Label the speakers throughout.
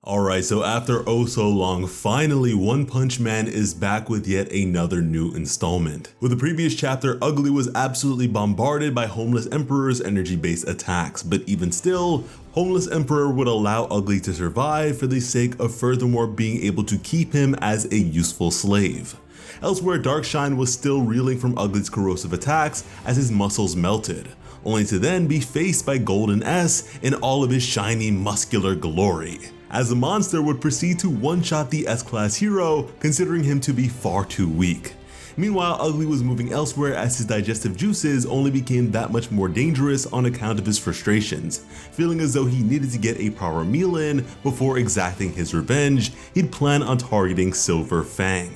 Speaker 1: Alright, so after oh so long, finally One Punch Man is back with yet another new installment. With the previous chapter, Ugly was absolutely bombarded by Homeless Emperor's energy-based attacks, but even still, Homeless Emperor would allow Ugly to survive for the sake of furthermore being able to keep him as a useful slave. Elsewhere, Darkshine was still reeling from Ugly's corrosive attacks as his muscles melted, only to then be faced by Golden S in all of his shiny muscular glory, as the monster would proceed to one-shot the S-Class hero, considering him to be far too weak. Meanwhile, Ugly was moving elsewhere as his digestive juices only became that much more dangerous on account of his frustrations. Feeling as though he needed to get a proper meal in before exacting his revenge, he'd plan on targeting Silver Fang.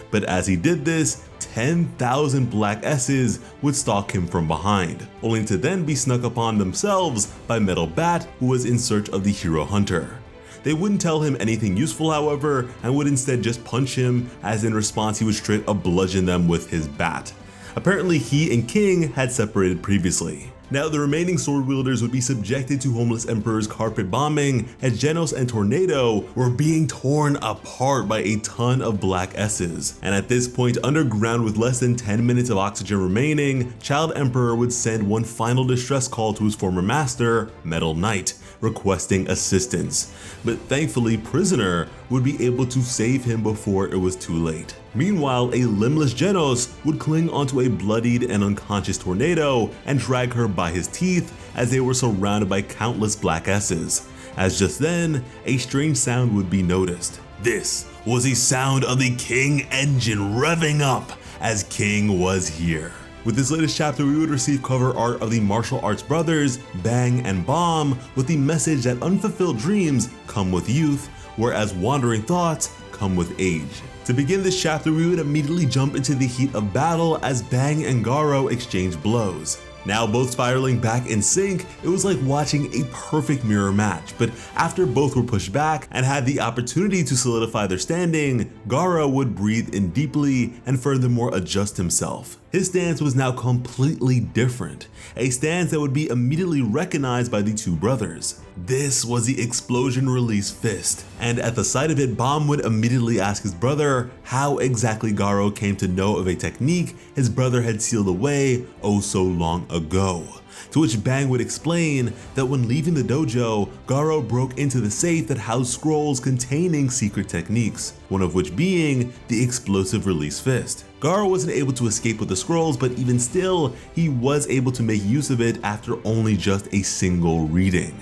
Speaker 1: But as he did this, 10,000 Black S's would stalk him from behind, only to then be snuck upon themselves by Metal Bat, who was in search of the hero hunter. They wouldn't tell him anything useful, however, and would instead just punch him, as in response he would straight up bludgeon them with his bat. Apparently he and King had separated previously. Now the remaining sword wielders would be subjected to Homeless Emperor's carpet bombing, as Genos and Tornado were being torn apart by a ton of Black S's. And at this point, underground with less than 10 minutes of oxygen remaining, Child Emperor would send one final distress call to his former master, Metal Knight, requesting assistance. But thankfully, Prisoner would be able to save him before it was too late. Meanwhile, a limbless Genos would cling onto a bloodied and unconscious Tornado and drag her by his teeth as they were surrounded by countless Black S's. As just then, a strange sound would be noticed. This was the sound of the King engine revving up, as King was here. With this latest chapter, we would receive cover art of the martial arts brothers, Bang and Bomb, with the message that unfulfilled dreams come with youth, whereas wandering thoughts come with age. To begin this chapter, we would immediately jump into the heat of battle as Bang and Garou exchange blows. Now both spiraling back in sync, it was like watching a perfect mirror match, but after both were pushed back and had the opportunity to solidify their standing, Garou would breathe in deeply and furthermore adjust himself. His stance was now completely different, a stance that would be immediately recognized by the two brothers. This was the explosion release fist, and at the sight of it, Bomb would immediately ask his brother how exactly Garou came to know of a technique his brother had sealed away oh so long ago. To which Bang would explain that when leaving the dojo, Garou broke into the safe that housed scrolls containing secret techniques, one of which being the explosive release fist. Garou wasn't able to escape with the scrolls, but even still, he was able to make use of it after only just a single reading.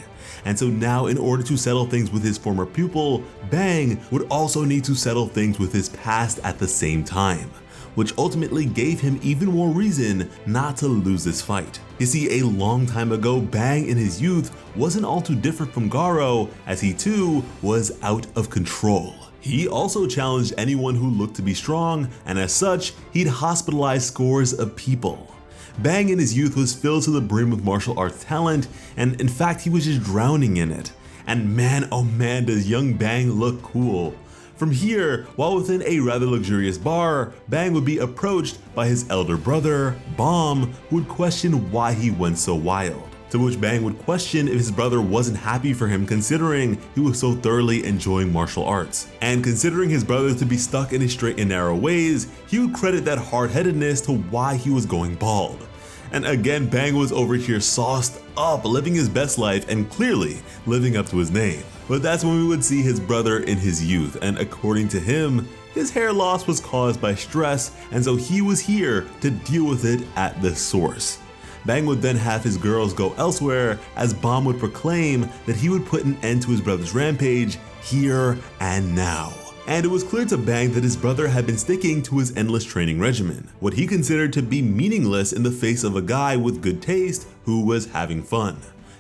Speaker 1: And so now, in order to settle things with his former pupil, Bang would also need to settle things with his past at the same time, which ultimately gave him even more reason not to lose this fight. You see, a long time ago, Bang in his youth wasn't all too different from Garou, as he too was out of control. He also challenged anyone who looked to be strong, and as such, he'd hospitalized scores of people. Bang in his youth was filled to the brim with martial arts talent, and in fact he was just drowning in it. And man, oh man, does young Bang look cool. From here, while within a rather luxurious bar, Bang would be approached by his elder brother, Bomb, who would question why he went so wild. To which Bang would question if his brother wasn't happy for him considering he was so thoroughly enjoying martial arts. And considering his brother to be stuck in his straight and narrow ways, he would credit that hard-headedness to why he was going bald. And again, Bang was over here sauced up, living his best life and clearly living up to his name. But that's when we would see his brother in his youth, and according to him, his hair loss was caused by stress, and so he was here to deal with it at the source. Bang would then have his girls go elsewhere, as Bomb would proclaim that he would put an end to his brother's rampage here and now. And it was clear to Bang that his brother had been sticking to his endless training regimen, what he considered to be meaningless in the face of a guy with good taste who was having fun.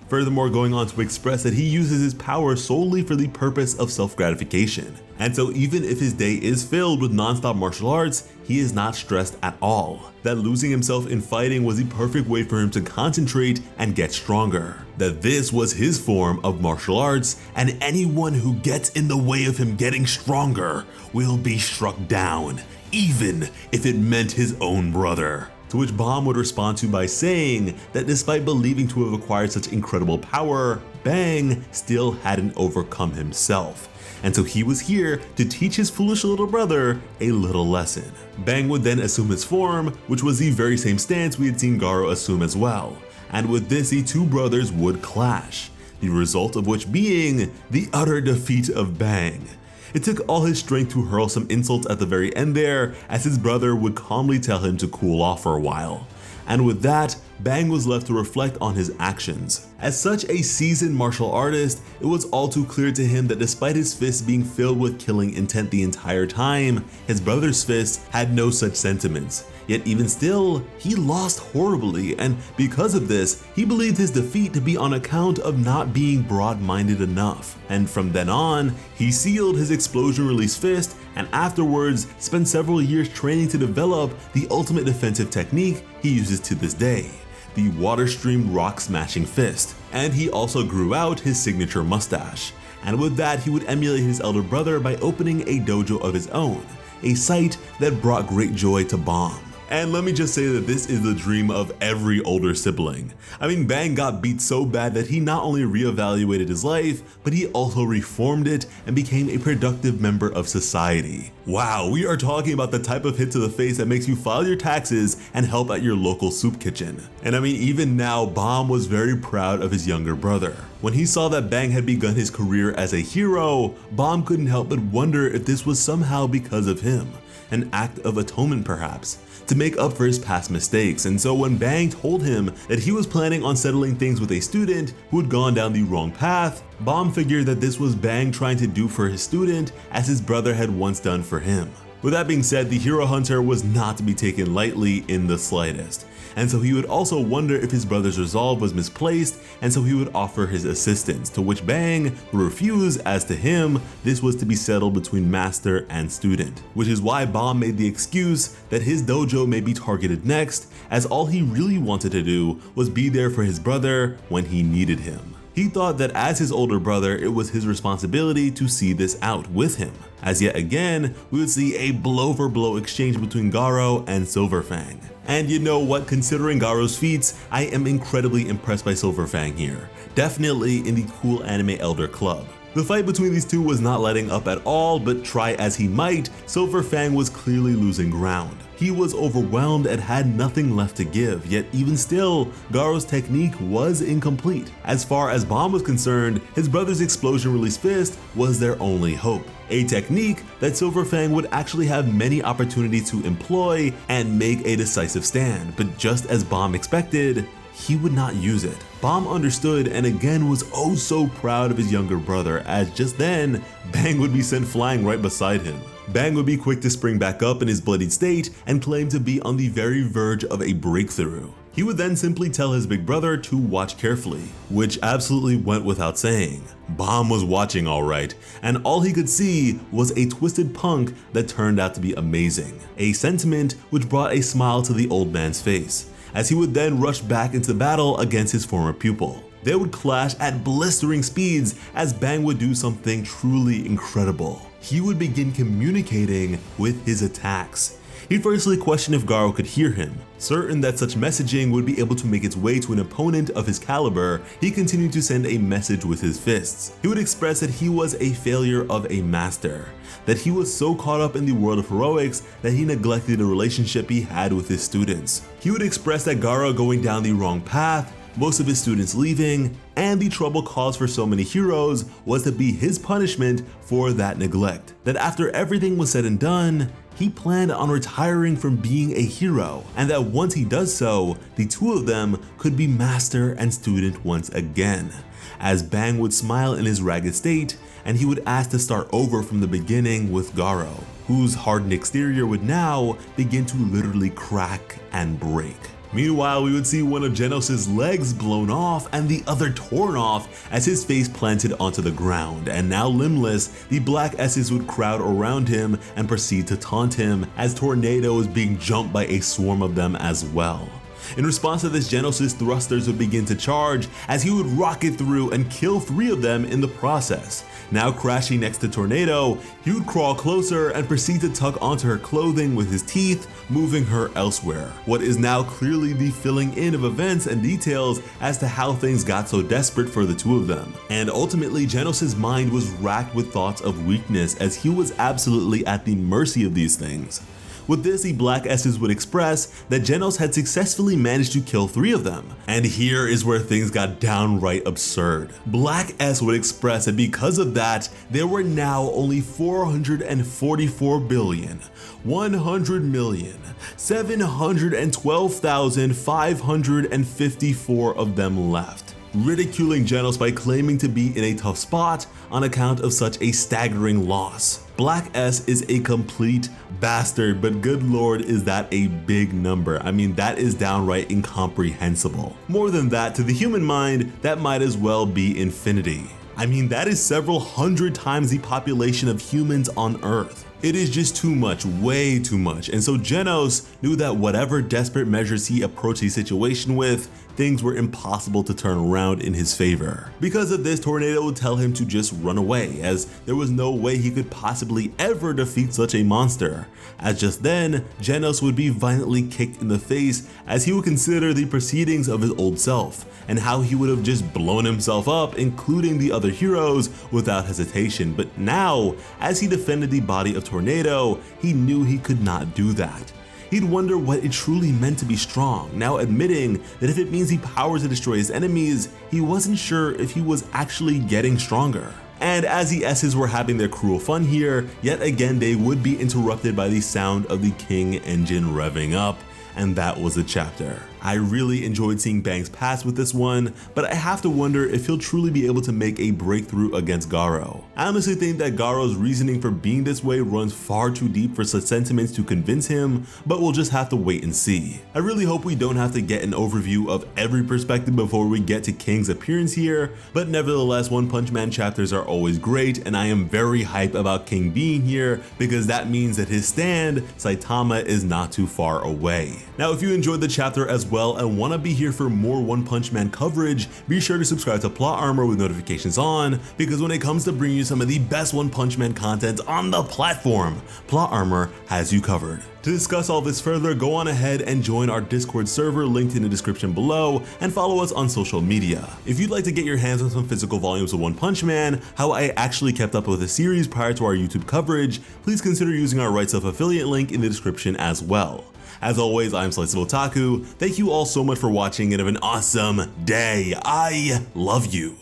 Speaker 1: Furthermore, going on to express that he uses his power solely for the purpose of self-gratification. And so even if his day is filled with non-stop martial arts, he is not stressed at all. That losing himself in fighting was the perfect way for him to concentrate and get stronger. That this was his form of martial arts, and anyone who gets in the way of him getting stronger will be struck down, even if it meant his own brother. To which Bomb would respond to by saying that despite believing to have acquired such incredible power, that Bang still hadn't overcome himself. And so he was here to teach his foolish little brother a little lesson. Bang would then assume his form, which was the very same stance we had seen Garou assume as well. And with this, the two brothers would clash, the result of which being the utter defeat of Bang. It took all his strength to hurl some insults at the very end there, as his brother would calmly tell him to cool off for a while. And with that, Bang was left to reflect on his actions. As such a seasoned martial artist, it was all too clear to him that despite his fists being filled with killing intent the entire time, his brother's fists had no such sentiments. Yet even still, he lost horribly, and because of this, he believed his defeat to be on account of not being broad-minded enough. And from then on, he sealed his explosion-release fist and afterwards spent several years training to develop the ultimate defensive technique he uses to this day, the water stream rock smashing fist. And he also grew out his signature mustache. And with that, he would emulate his elder brother by opening a dojo of his own, a sight that brought great joy to Bomb. And let me just say that this is the dream of every older sibling. I mean, Bang got beat so bad that he not only reevaluated his life, but he also reformed it and became a productive member of society. Wow, we are talking about the type of hit to the face that makes you file your taxes and help at your local soup kitchen. And I mean, even now, Bomb was very proud of his younger brother. When he saw that Bang had begun his career as a hero, Bomb couldn't help but wonder if this was somehow because of him, an act of atonement perhaps, to make up for his past mistakes. And so when Bang told him that he was planning on settling things with a student who had gone down the wrong path, Bomb figured that this was Bang trying to do for his student as his brother had once done for him. With that being said, the hero hunter was not to be taken lightly in the slightest. And so he would also wonder if his brother's resolve was misplaced, and so he would offer his assistance, to which Bang would refuse, as to him, this was to be settled between master and student. Which is why Bomb made the excuse that his dojo may be targeted next, as all he really wanted to do was be there for his brother when he needed him. He thought that as his older brother, it was his responsibility to see this out with him, as yet again, we would see a blow for blow exchange between Garou and Silverfang. And you know what, considering Garou's feats, I am incredibly impressed by Silverfang here, definitely in the cool anime elder club. The fight between these two was not letting up at all, but try as he might, Silverfang was clearly losing ground. He was overwhelmed and had nothing left to give, yet even still, Garou's technique was incomplete. As far as Bomb was concerned, his brother's explosion release fist was their only hope. A technique that Silverfang would actually have many opportunities to employ and make a decisive stand, but just as Bomb expected, he would not use it. Bomb understood and again was oh so proud of his younger brother, as just then, Bang would be sent flying right beside him. Bang would be quick to spring back up in his bloodied state and claim to be on the very verge of a breakthrough. He would then simply tell his big brother to watch carefully, which absolutely went without saying. Bomb was watching alright, and all he could see was a twisted punk that turned out to be amazing, a sentiment which brought a smile to the old man's face, as he would then rush back into battle against his former pupil. They would clash at blistering speeds as Bang would do something truly incredible. He would begin communicating with his attacks. He'd firstly question if Garou could hear him. Certain that such messaging would be able to make its way to an opponent of his caliber, he continued to send a message with his fists. He would express that he was a failure of a master, that he was so caught up in the world of heroics that he neglected the relationship he had with his students. He would express that Garou going down the wrong path, most of his students leaving, and the trouble caused for so many heroes was to be his punishment for that neglect. That after everything was said and done, he planned on retiring from being a hero, and that once he does so, the two of them could be master and student once again. As Bang would smile in his ragged state, and he would ask to start over from the beginning with Garou, whose hardened exterior would now begin to literally crack and break. Meanwhile, we would see one of Genos' legs blown off and the other torn off as his face planted onto the ground, and now limbless, the Black S's would crowd around him and proceed to taunt him as Tornado is being jumped by a swarm of them as well. In response to this, Genos' thrusters would begin to charge as he would rocket through and kill 3 of them in the process. Now crashing next to Tornado, he would crawl closer and proceed to tug onto her clothing with his teeth, moving her elsewhere. What is now clearly the filling in of events and details as to how things got so desperate for the 2 of them. And ultimately, Genos' mind was racked with thoughts of weakness as he was absolutely at the mercy of these things. With this, the Black S's would express that Genos had successfully managed to kill 3 of them. And here is where things got downright absurd. Black S would express that because of that, there were now only 444,100,712,554 of them left, ridiculing Genos by claiming to be in a tough spot on account of such a staggering loss. Black S is a complete bastard, but good lord, is that a big number. I mean, that is downright incomprehensible. More than that, to the human mind, that might as well be infinity. I mean, that is several hundred times the population of humans on Earth. It is just too much, way too much, and so Genos knew that whatever desperate measures he approached the situation with, things were impossible to turn around in his favor. Because of this, Tornado would tell him to just run away, as there was no way he could possibly ever defeat such a monster. As just then, Genos would be violently kicked in the face as he would consider the proceedings of his old self, and how he would have just blown himself up, including the other heroes, without hesitation. But now, as he defended the body of Tornado, he knew he could not do that. He'd wonder what it truly meant to be strong, now admitting that if it means the power to destroy his enemies, he wasn't sure if he was actually getting stronger. And as the S's were having their cruel fun here, yet again they would be interrupted by the sound of the King engine revving up, and that was the chapter. I really enjoyed seeing Bang's past with this one, but I have to wonder if he'll truly be able to make a breakthrough against Garou. I honestly think that Garou's reasoning for being this way runs far too deep for such sentiments to convince him, but we'll just have to wait and see. I really hope we don't have to get an overview of every perspective before we get to King's appearance here, but nevertheless, One Punch Man chapters are always great, and I am very hyped about King being here because that means that his stand, Saitama, is not too far away. Now, if you enjoyed the chapter as well and want to be here for more One Punch Man coverage, be sure to subscribe to Plot Armor with notifications on, because when it comes to bringing you some of the best One Punch Man content on the platform, Plot Armor has you covered. To discuss all this further, go on ahead and join our Discord server linked in the description below, and follow us on social media. If you'd like to get your hands on some physical volumes of One Punch Man, how I actually kept up with the series prior to our YouTube coverage, please consider using our RightStuf affiliate link in the description as well. As always, I'm Slice of Otaku. Thank you all so much for watching and have an awesome day. I love you.